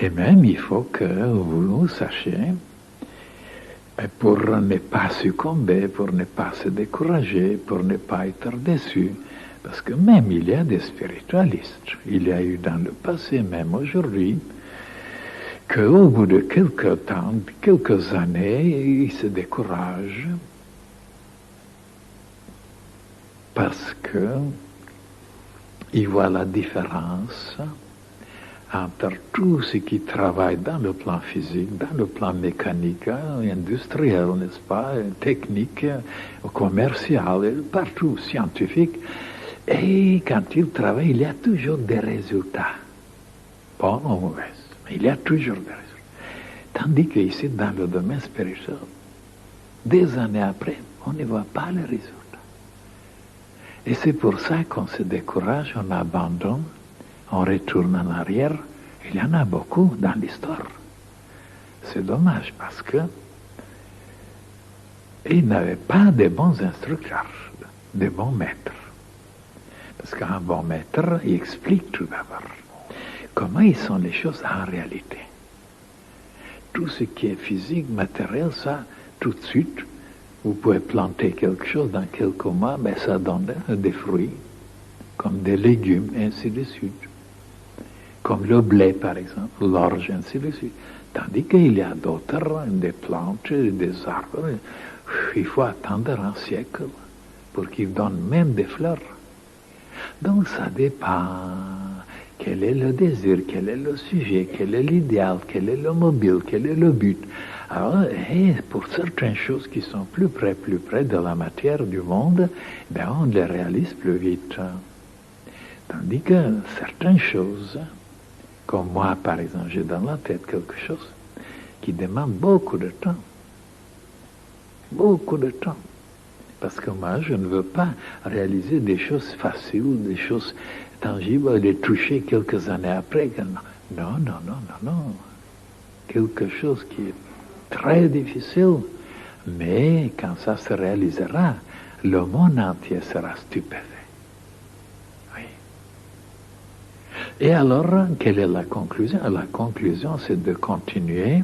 Et même, il faut que vous sachiez, pour ne pas succomber, pour ne pas se décourager, pour ne pas être déçu. Parce que même il y a des spiritualistes, il y a eu dans le passé, même aujourd'hui, qu'au bout de quelques temps, quelques années, ils se découragent parce que ils voient la différence entre tout ce qui travaille dans le plan physique, dans le plan mécanique, industriel, n'est-ce pas, technique, commercial, partout, scientifique. Et quand ils travaillent, il y a toujours des résultats. Bons ou mauvais, mais il y a toujours des résultats. Tandis qu'ici, dans le domaine spirituel, des années après, on ne voit pas les résultats. Et c'est pour ça qu'on se décourage, on abandonne, on retourne en arrière. Il y en a beaucoup dans l'histoire. C'est dommage parce que ils n'avaient pas de bons instructeurs, de bons maîtres. Parce qu'un bon maître, il explique tout d'abord comment ils sont les choses en réalité. Tout ce qui est physique, matériel, ça, tout de suite, vous pouvez planter quelque chose dans quelques mois, mais ça donne des fruits, comme des légumes, ainsi de suite. Comme le blé, par exemple, l'orge, ainsi de suite. Tandis qu'il y a d'autres, des plantes, des arbres, il faut attendre un siècle pour qu'ils donnent même des fleurs. Donc ça dépend. Quel est le désir, quel est le sujet, quel est l'idéal, quel est le mobile, quel est le but. Alors, et pour certaines choses qui sont plus près de la matière du monde, ben on les réalise plus vite. Tandis que certaines choses, comme moi par exemple, j'ai dans la tête quelque chose qui demande beaucoup de temps. Beaucoup de temps. Parce que moi, je ne veux pas réaliser des choses faciles, des choses tangibles, les toucher quelques années après. Non. Quelque chose qui est très difficile, mais quand ça se réalisera, le monde entier sera stupéfait. Oui. Et alors, quelle est la conclusion? La conclusion, c'est de continuer,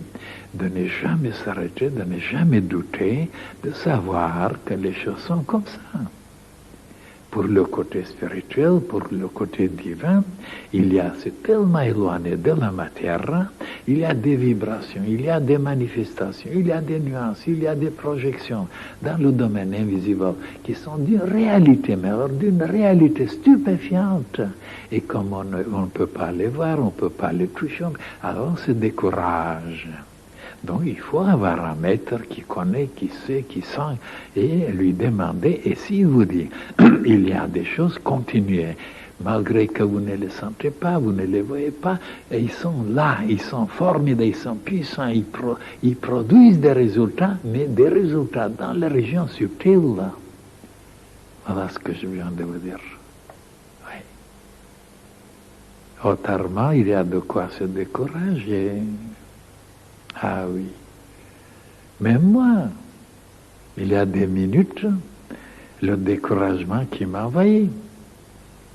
de ne jamais s'arrêter, de ne jamais douter, de savoir que les choses sont comme ça. Pour le côté spirituel, pour le côté divin, c'est tellement éloigné de la matière, il y a des vibrations, il y a des manifestations, il y a des nuances, il y a des projections dans le domaine invisible qui sont d'une réalité, mais alors d'une réalité stupéfiante. Et comme on ne peut pas les voir, on ne peut pas les toucher, alors on se décourage. Donc il faut avoir un maître qui connaît, qui sait, qui sent, et lui demander, et s'il vous dit, il y a des choses, continuez. Malgré que vous ne les sentez pas, vous ne les voyez pas, et ils sont là, ils sont formidables, ils sont puissants, ils produisent des résultats, mais des résultats dans les régions subtiles. Voilà ce que je viens de vous dire. Oui. Autrement, il y a de quoi se décourager. Ah oui. Mais moi, il y a des minutes, le découragement qui m'envahit.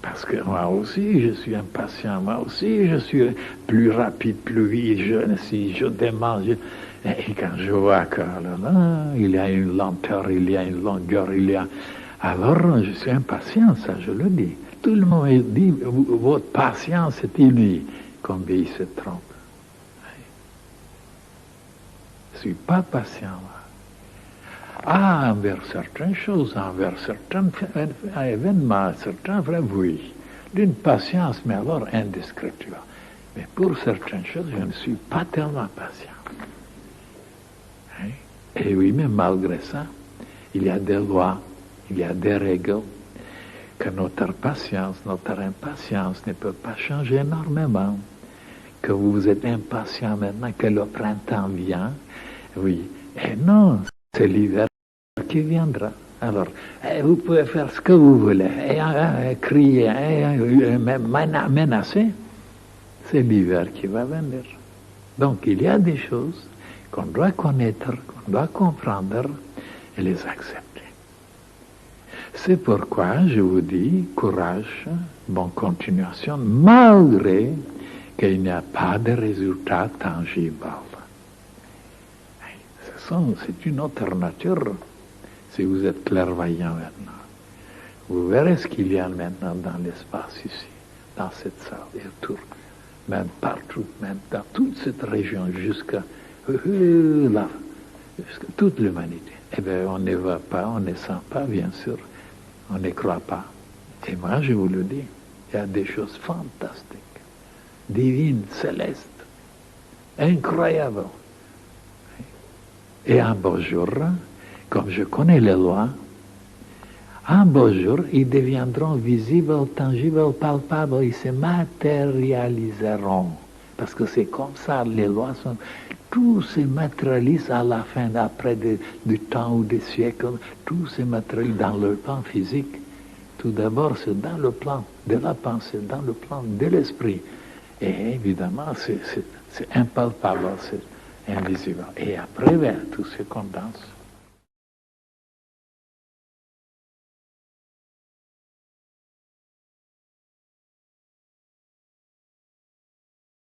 Parce que moi aussi, je suis impatient, moi aussi, je suis plus rapide, plus vite, si je demande. Et quand je vois que là, il y a une lenteur, il y a une longueur, alors je suis impatient, ça je le dis. Tout le monde dit, votre patience est inouïe. Combien il se trompe. Je ne suis pas patient là. Ah, envers certaines choses, envers certains événements, certains vrais, oui. D'une patience, mais alors indescriptible. Mais pour certaines choses, je ne suis pas tellement patient. Hein? Et oui, mais malgré ça, il y a des lois, il y a des règles, que notre patience, notre impatience ne peut pas changer énormément. Que vous êtes impatient maintenant que le printemps vient, oui. Et non, c'est l'hiver qui viendra. Alors, vous pouvez faire ce que vous voulez, crier, menacer, c'est l'hiver qui va venir. Donc, il y a des choses qu'on doit connaître, qu'on doit comprendre et les accepter. C'est pourquoi je vous dis, courage, bonne continuation, malgré qu'il n'y a pas de résultat tangible. C'est une autre nature. Si vous êtes clairvoyant maintenant, vous verrez ce qu'il y a maintenant dans l'espace ici, dans cette salle et autour, même partout, même dans toute cette région, jusqu'à là, jusqu'à toute l'humanité. Eh bien, on ne voit pas, on ne sent pas, bien sûr, on ne croit pas. Et moi, je vous le dis, il y a des choses fantastiques, divines, célestes, incroyables. Et un beau jour, comme je connais les lois, un beau jour, ils deviendront visibles, tangibles, palpables, ils se matérialiseront. Parce que c'est comme ça, les lois sont... Tout se matérialise à la fin, après du temps ou des siècles, tout se matérialise dans le plan physique. Tout d'abord, c'est dans le plan de la pensée, dans le plan de l'esprit. Et évidemment, c'est impalpable, c'est invisible. Et après, tout se condense.